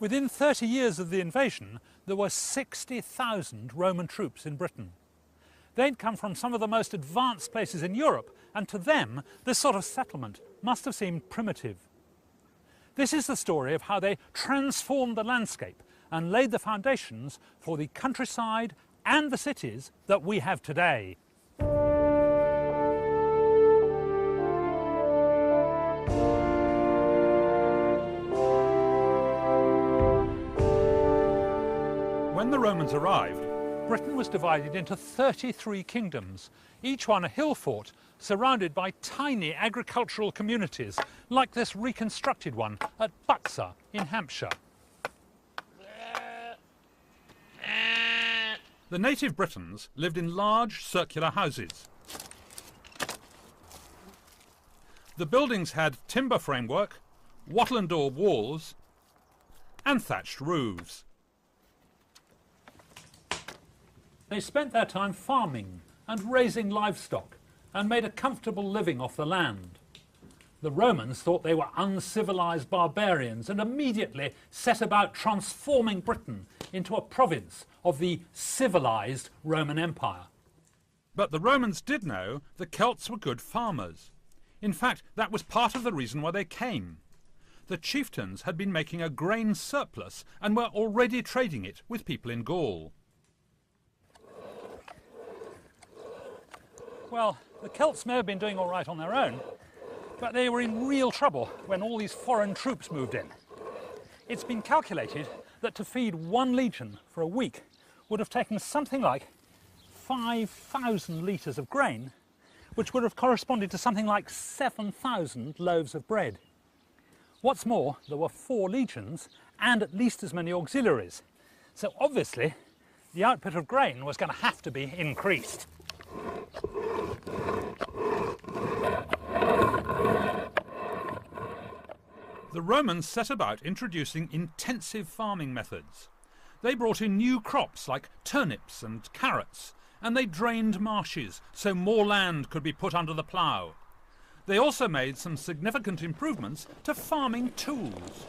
Within 30 years of the invasion, there were 60,000 Roman troops in Britain. They'd come from some of the most advanced places in Europe, and to them, this sort of settlement must have seemed primitive. This is the story of how they transformed the landscape and laid the foundations for the countryside and the cities that we have today. When the Romans arrived, Britain was divided into 33 kingdoms, each one a hill fort surrounded by tiny agricultural communities, like this reconstructed one at Buxar in Hampshire. The native Britons lived in large circular houses. The buildings had timber framework, wattle and daub walls, and thatched roofs. They spent their time farming and raising livestock and made a comfortable living off the land. The Romans thought they were uncivilized barbarians and immediately set about transforming Britain into a province of the civilized Roman Empire. But the Romans did know the Celts were good farmers. In fact, that was part of the reason why they came. The chieftains had been making a grain surplus and were already trading it with people in Gaul. Well, the Celts may have been doing all right on their own, but they were in real trouble when all these foreign troops moved in. It's been calculated that to feed one legion for a week would have taken something like 5,000 litres of grain, which would have corresponded to something like 7,000 loaves of bread. What's more, there were 4 legions and at least as many auxiliaries, so obviously the output of grain was going to have to be increased. The Romans set about introducing intensive farming methods. They brought in new crops like turnips and carrots, and they drained marshes so more land could be put under the plough. They also made some significant improvements to farming tools.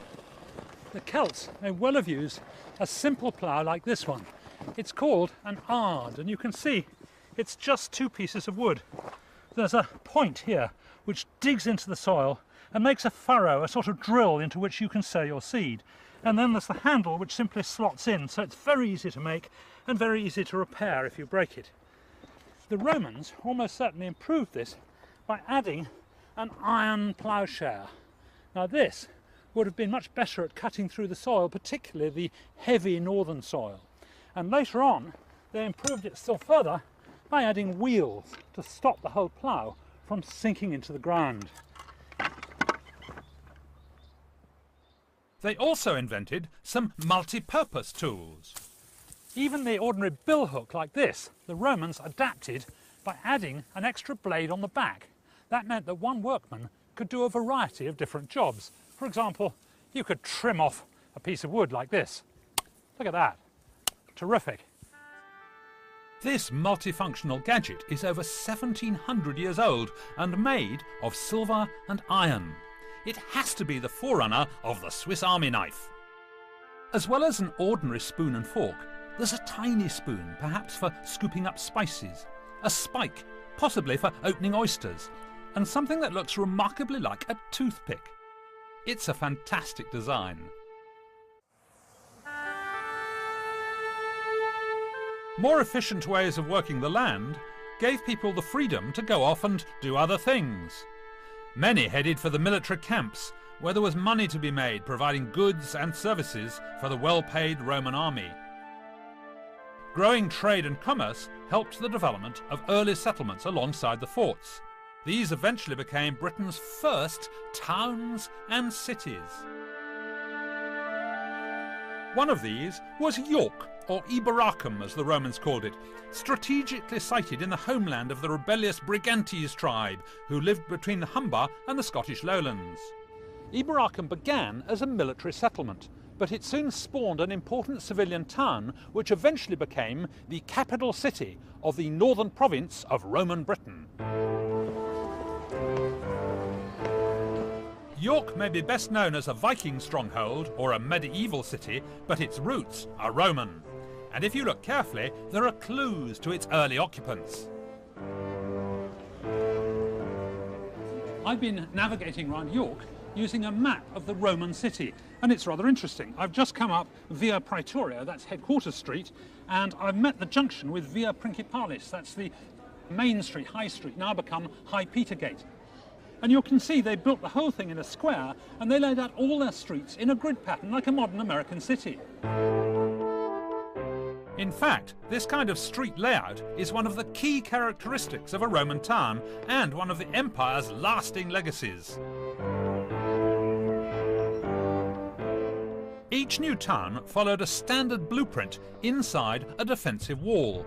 The Celts may well have used a simple plough like this one. It's called an ard, and you can see it's just 2 pieces of wood. There's a point here which digs into the soil and makes a furrow, a sort of drill into which you can sow your seed. And then there's the handle which simply slots in, so it's very easy to make and very easy to repair if you break it. The Romans almost certainly improved this by adding an iron ploughshare. Now this would have been much better at cutting through the soil, particularly the heavy northern soil. And later on they improved it still further by adding wheels to stop the whole plough from sinking into the ground. They also invented some multi-purpose tools. Even the ordinary billhook like this, the Romans adapted by adding an extra blade on the back. That meant that one workman could do a variety of different jobs. For example, you could trim off a piece of wood like this. Look at that. Terrific. This multifunctional gadget is over 1,700 years old and made of silver and iron. It has to be the forerunner of the Swiss Army knife. As well as an ordinary spoon and fork, there's a tiny spoon, perhaps for scooping up spices, a spike, possibly for opening oysters, and something that looks remarkably like a toothpick. It's a fantastic design. More efficient ways of working the land gave people the freedom to go off and do other things. Many headed for the military camps, where there was money to be made providing goods and services for the well-paid Roman army. Growing trade and commerce helped the development of early settlements alongside the forts. These eventually became Britain's first towns and cities. One of these was York, or Eboracum as the Romans called it, strategically sited in the homeland of the rebellious Brigantes tribe, who lived between the Humber and the Scottish lowlands. Eboracum began as a military settlement, but it soon spawned an important civilian town which eventually became the capital city of the northern province of Roman Britain. York may be best known as a Viking stronghold or a medieval city, but its roots are Roman. And if you look carefully, there are clues to its early occupants. I've been navigating around York using a map of the Roman city, and it's rather interesting. I've just come up Via Praetoria, that's Headquarters Street, and I've met the junction with Via Principalis, that's the main street, High Street, now become High Petergate. And you can see they built the whole thing in a square, and they laid out all their streets in a grid pattern like a modern American city. In fact, this kind of street layout is one of the key characteristics of a Roman town and one of the empire's lasting legacies. Each new town followed a standard blueprint inside a defensive wall.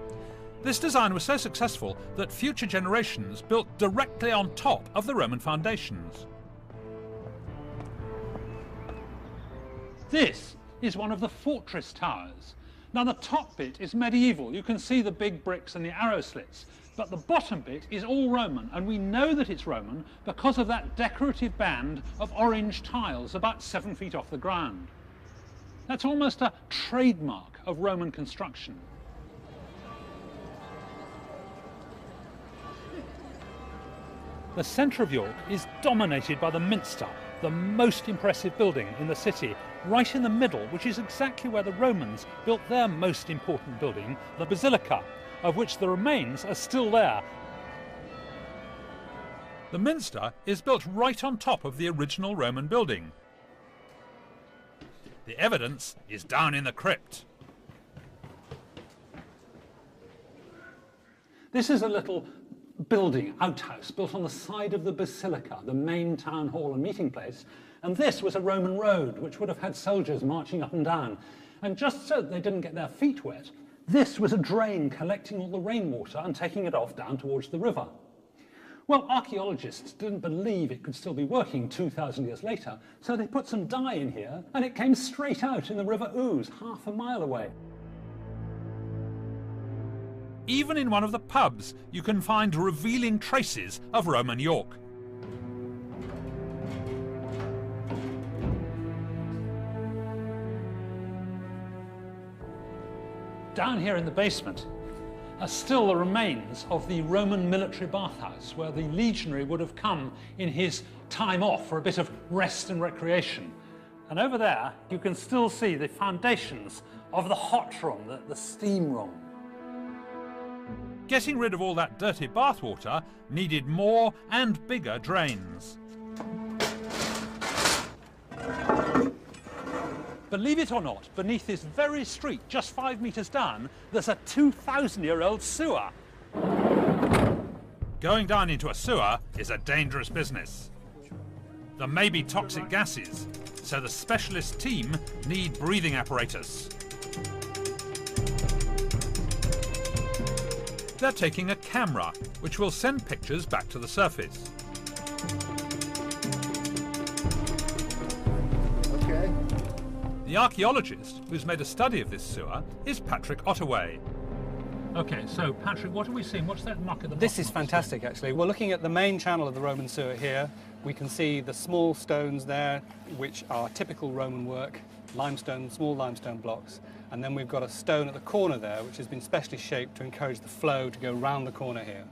This design was so successful that future generations built directly on top of the Roman foundations. This is one of the fortress towers. Now the top bit is medieval. You can see the big bricks and the arrow slits, but the bottom bit is all Roman, and we know that it's Roman because of that decorative band of orange tiles about 7 feet off the ground. That's almost a trademark of Roman construction. The centre of York is dominated by the Minster, the most impressive building in the city, right in the middle, which is exactly where the Romans built their most important building, the Basilica, of which the remains are still there. The Minster is built right on top of the original Roman building. The evidence is down in the crypt. This is a little building, outhouse, built on the side of the Basilica, the main town hall and meeting place. And this was a Roman road, which would have had soldiers marching up and down. And just so they didn't get their feet wet, this was a drain collecting all the rainwater and taking it off down towards the river. Well, archaeologists didn't believe it could still be working 2,000 years later, so they put some dye in here, and it came straight out in the River Ouse, half a mile away. Even in one of the pubs, you can find revealing traces of Roman York. Down here in the basement are still the remains of the Roman military bathhouse, where the legionary would have come in his time off for a bit of rest and recreation. And over there, you can still see the foundations of the hot room, the steam room. Getting rid of all that dirty bathwater needed more and bigger drains. Believe it or not, beneath this very street, just 5 metres down, there's a 2,000-year-old sewer. Going down into a sewer is a dangerous business. There may be toxic gases, so the specialist team need breathing apparatus. They're taking a camera, which will send pictures back to the surface. Okay. The archaeologist who's made a study of this sewer is Patrick Ottaway. Okay, so Patrick, what are we seeing? What's that muck at the bottom? This is fantastic, actually. We're looking at the main channel of the Roman sewer here. We can see the small stones there, which are typical Roman work, limestone, small limestone blocks. And then we've got a stone at the corner there, which has been specially shaped to encourage the flow to go round the corner here.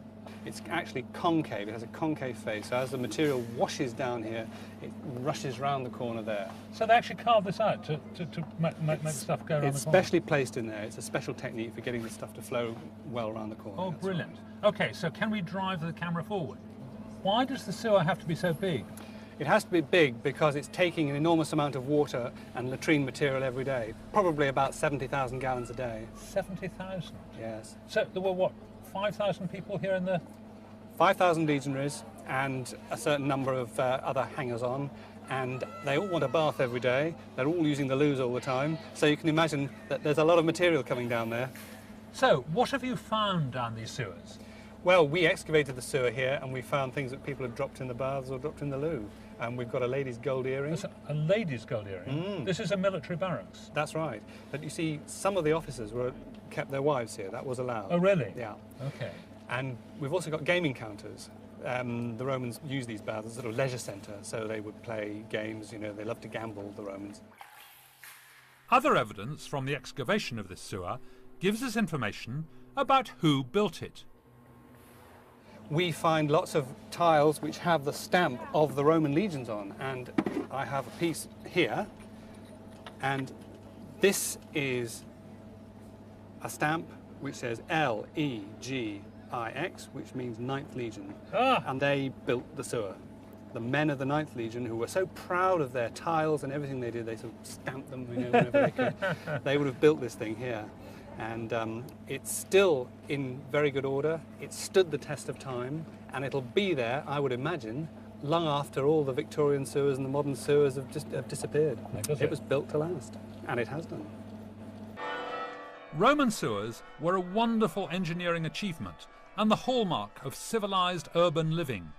It's actually concave, it has a concave face, so as the material washes down here, it rushes round the corner there. So they actually carved this out to make the stuff go around the corner? It's specially placed in there. It's a special technique for getting the stuff to flow well around the corner. Oh, brilliant. Okay, so can we drive the camera forward? Why does the sewer have to be so big? It has to be big because it's taking an enormous amount of water and latrine material every day, probably about 70,000 gallons a day. 70,000? Yes. So there were, what, 5,000 people here in the... 5,000 legionaries and a certain number of other hangers-on, and they all want a bath every day. They're all using the loos all the time, so you can imagine that there's a lot of material coming down there. So, what have you found down these sewers? Well, we excavated the sewer here and we found things that people had dropped in the baths or dropped in the loo. And we've got a lady's gold earring. That's a lady's gold earring? This is a military barracks? That's right. But you see, some of the officers kept their wives here. That was allowed. Oh, really? Yeah. Okay. And we've also got gaming counters. The Romans used these baths as a sort of leisure centre, so they would play games, you know, they loved to gamble, the Romans. Other evidence from the excavation of this sewer gives us information about who built it. We find lots of tiles which have the stamp of the Roman legions on, and I have a piece here, and this is a stamp which says Legix, which means 9th Legion, and they built the sewer. The men of the 9th Legion, who were so proud of their tiles and everything they did, they sort of stamped them, you know, whenever they could. They would have built this thing here. And it's still in very good order. It stood the test of time, and it'll be there, I would imagine, long after all the Victorian sewers and the modern sewers have disappeared. It was built to last, and it has done. Roman sewers were a wonderful engineering achievement and the hallmark of civilized urban living.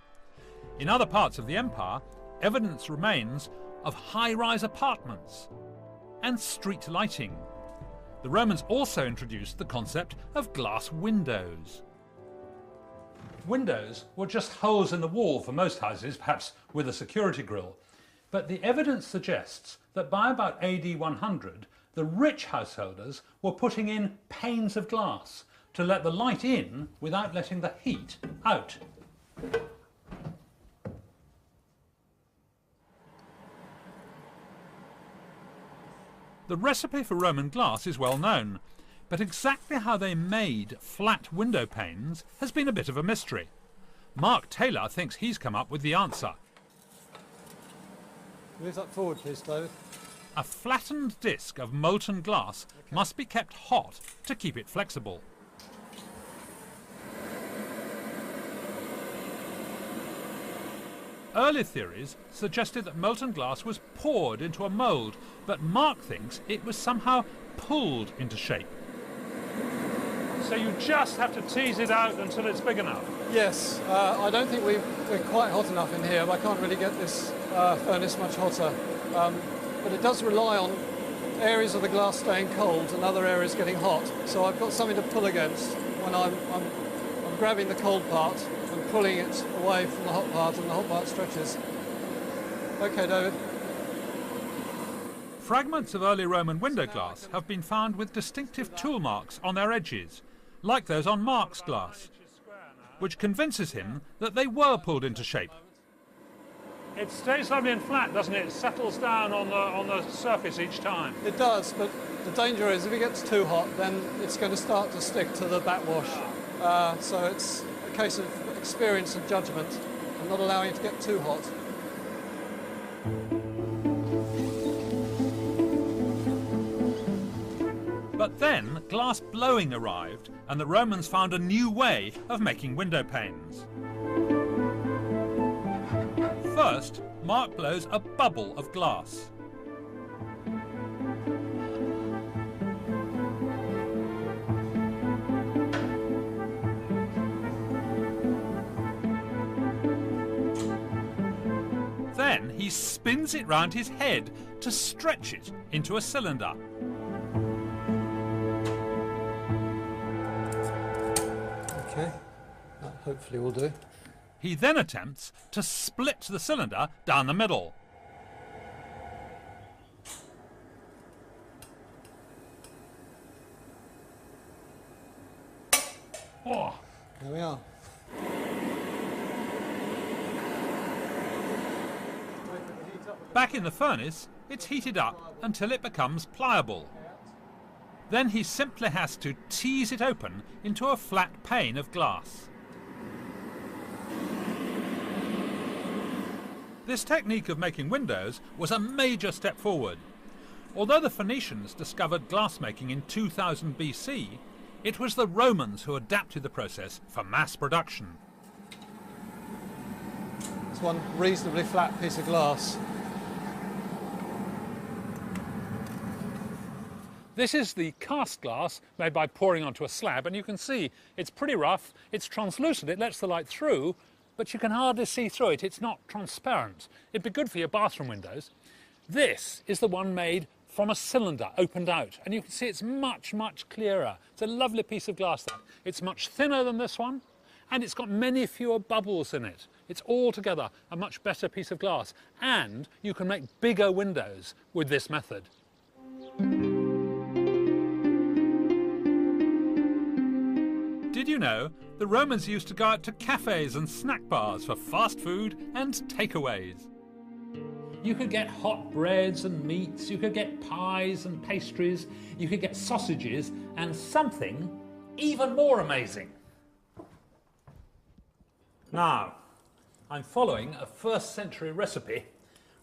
In other parts of the empire, evidence remains of high-rise apartments and street lighting. The Romans also introduced the concept of glass windows. Windows were just holes in the wall for most houses, perhaps with a security grille. But the evidence suggests that by about AD 100, the rich householders were putting in panes of glass to let the light in without letting the heat out. The recipe for Roman glass is well known, but exactly how they made flat window panes has been a bit of a mystery. Mark Taylor thinks he's come up with the answer. Move that forward, please, David. A flattened disc of molten glass must be kept hot to keep it flexible. Early theories suggested that molten glass was poured into a mould, but Mark thinks it was somehow pulled into shape. So you just have to tease it out until it's big enough? Yes, I don't think we're quite hot enough in here. I can't really get this furnace much hotter. But it does rely on areas of the glass staying cold and other areas getting hot. So I've got something to pull against when I'm grabbing the cold part and pulling it away from the hot part, and the hot part stretches. Okay, David. Fragments of early Roman window glass have been found with distinctive tool marks on their edges, like those on Mark's glass, which convinces him that they were pulled into shape. It stays lovely and flat, doesn't it? It settles down on the surface each time. It does, but the danger is if it gets too hot, then it's going to start to stick to the backwash. So it's a case of experience and judgment, and not allowing it to get too hot. But then glass blowing arrived, and the Romans found a new way of making window panes. First, Mark blows a bubble of glass. Then he spins it round his head to stretch it into a cylinder. Okay, that hopefully will do. He then attempts to split the cylinder down the middle. Oh. There we are. Back in the furnace, it's heated up until it becomes pliable. Then he simply has to tease it open into a flat pane of glass. This technique of making windows was a major step forward. Although the Phoenicians discovered glassmaking in 2000 BC, it was the Romans who adapted the process for mass production. It's one reasonably flat piece of glass. This is the cast glass made by pouring onto a slab, and you can see it's pretty rough, it's translucent, it lets the light through, but you can hardly see through it. It's not transparent. It'd be good for your bathroom windows. This is the one made from a cylinder opened out, and you can see it's much, much clearer. It's a lovely piece of glass, that. It's much thinner than this one, and it's got many fewer bubbles in it. It's altogether a much better piece of glass, and you can make bigger windows with this method. Did you know the Romans used to go out to cafes and snack bars for fast food and takeaways? You could get hot breads and meats, you could get pies and pastries, you could get sausages, and something even more amazing. Now, I'm following a 1st century recipe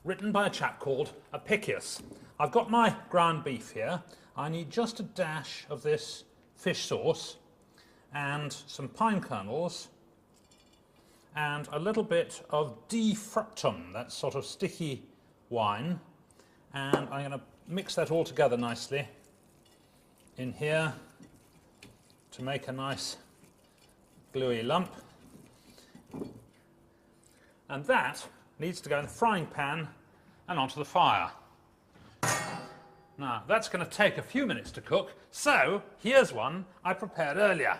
written by a chap called Apicius. I've got my ground beef here. I need just a dash of this fish sauce and some pine kernels and a little bit of di fructum, that sort of sticky wine, and I'm going to mix that all together nicely in here to make a nice gluey lump. And that needs to go in the frying pan and onto the fire. Now, that's going to take a few minutes to cook, so here's one I prepared earlier.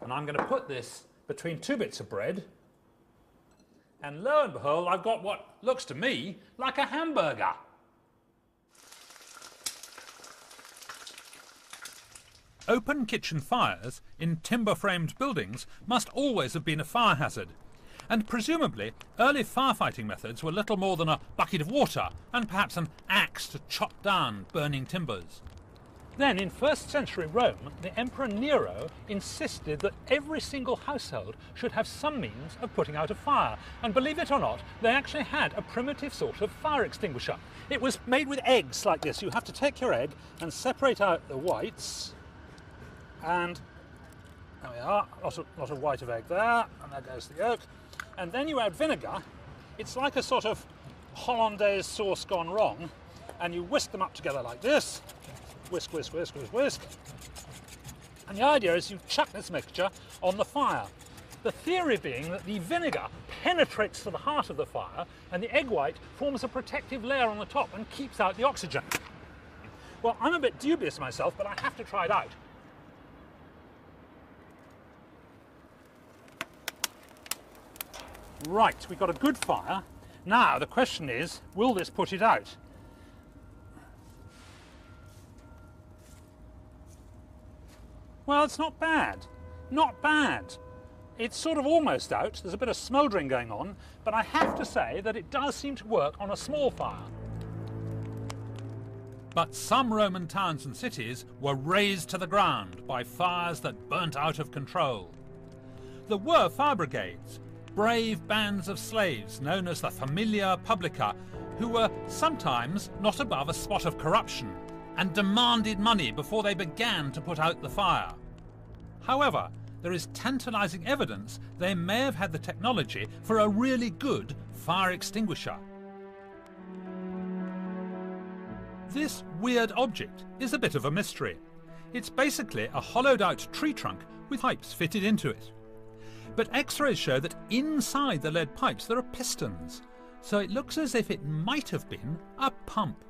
And I'm going to put this between 2 bits of bread, and lo and behold, I've got what looks to me like a hamburger. Open kitchen fires in timber-framed buildings must always have been a fire hazard, and presumably early firefighting methods were little more than a bucket of water and perhaps an axe to chop down burning timbers. Then, in 1st century Rome, the Emperor Nero insisted that every single household should have some means of putting out a fire. And believe it or not, they actually had a primitive sort of fire extinguisher. It was made with eggs like this. You have to take your egg and separate out the whites. And there we are, lot of white of egg there, and there goes the yolk. And then you add vinegar. It's like a sort of hollandaise sauce gone wrong. And you whisk them up together like this. Whisk, whisk, whisk, whisk, whisk. And the idea is you chuck this mixture on the fire. The theory being that the vinegar penetrates to the heart of the fire and the egg white forms a protective layer on the top and keeps out the oxygen. Well, I'm a bit dubious myself, but I have to try it out. Right, we've got a good fire. Now the question is, will this put it out? Well, it's not bad. Not bad. It's sort of almost out. There's a bit of smouldering going on, but I have to say that it does seem to work on a small fire. But some Roman towns and cities were razed to the ground by fires that burnt out of control. There were fire brigades, brave bands of slaves known as the Familia Publica, who were sometimes not above a spot of corruption and demanded money before they began to put out the fire. However, there is tantalizing evidence they may have had the technology for a really good fire extinguisher. This weird object is a bit of a mystery. It's basically a hollowed-out tree trunk with pipes fitted into it. But X-rays show that inside the lead pipes there are pistons, so it looks as if it might have been a pump.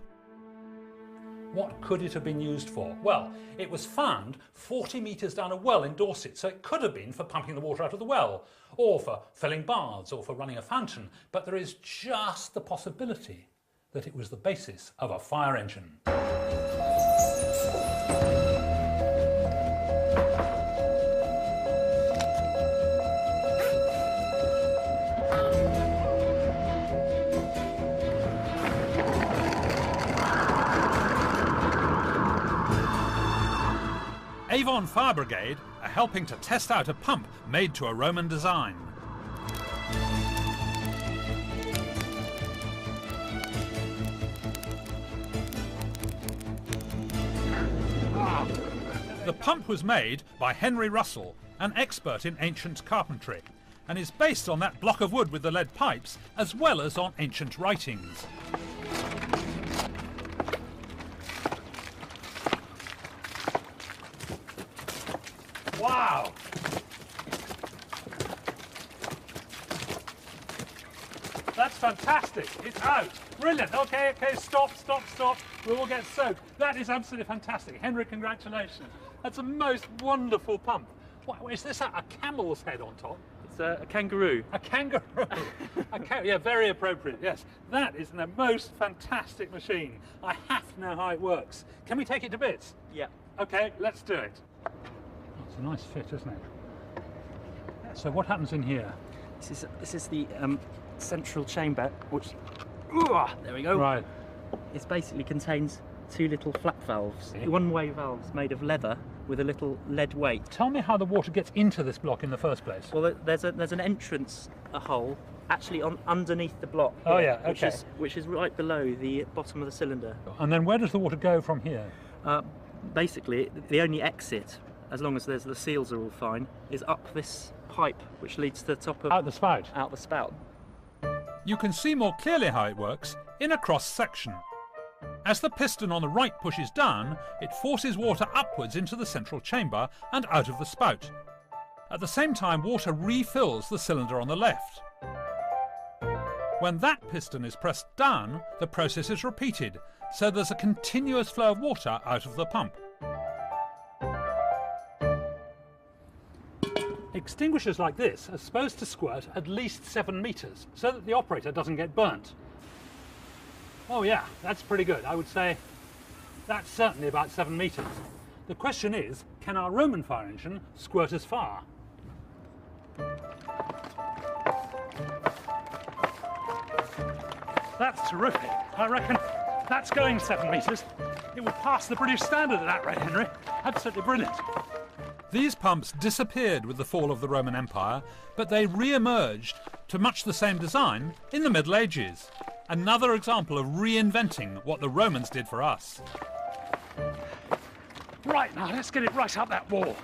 What could it have been used for? Well, it was found 40 metres down a well in Dorset, so it could have been for pumping the water out of the well, or for filling baths, or for running a fountain. But there is just the possibility that it was the basis of a fire engine. Avon Fire Brigade are helping to test out a pump made to a Roman design. The pump was made by Henry Russell, an expert in ancient carpentry, and is based on that block of wood with the lead pipes, as well as on ancient writings. Wow! That's fantastic. It's out. Brilliant. Okay, stop. We will get soaked. That is absolutely fantastic. Henry, congratulations. That's a most wonderful pump. What, is this a camel's head on top? It's a kangaroo. A kangaroo. Yeah, very appropriate, yes. That is the most fantastic machine. I have to know how it works. Can we take it to bits? Yeah. OK, let's do it. Oh, it's a nice fit, isn't it? So what happens in here? This is the central chamber, which... there we go. Right. It basically contains two little flap valves. Yeah. One-way valves made of leather with a little lead weight. Tell me how the water gets into this block in the first place. Well, there's an entrance, a hole, actually underneath the block. Oh, here, yeah, okay. Which is right below the bottom of the cylinder. And then where does the water go from here? Basically, the only exit, as long as the seals are all fine, is up this pipe, which leads to the top of... Out the spout. Out the spout. You can see more clearly how it works in a cross-section. As the piston on the right pushes down, it forces water upwards into the central chamber and out of the spout. At the same time, water refills the cylinder on the left. When that piston is pressed down, the process is repeated, so there's a continuous flow of water out of the pump. Extinguishers like this are supposed to squirt at least 7 metres, so that the operator doesn't get burnt. Oh yeah, that's pretty good. I would say that's certainly about 7 metres. The question is, can our Roman fire engine squirt as far? That's terrific. I reckon that's going 7 metres. It would pass the British standard at that rate, Henry. Absolutely brilliant. These pumps disappeared with the fall of the Roman Empire, but they re-emerged to much the same design in the Middle Ages. Another example of reinventing what the Romans did for us. Right, now let's get it right up that wall.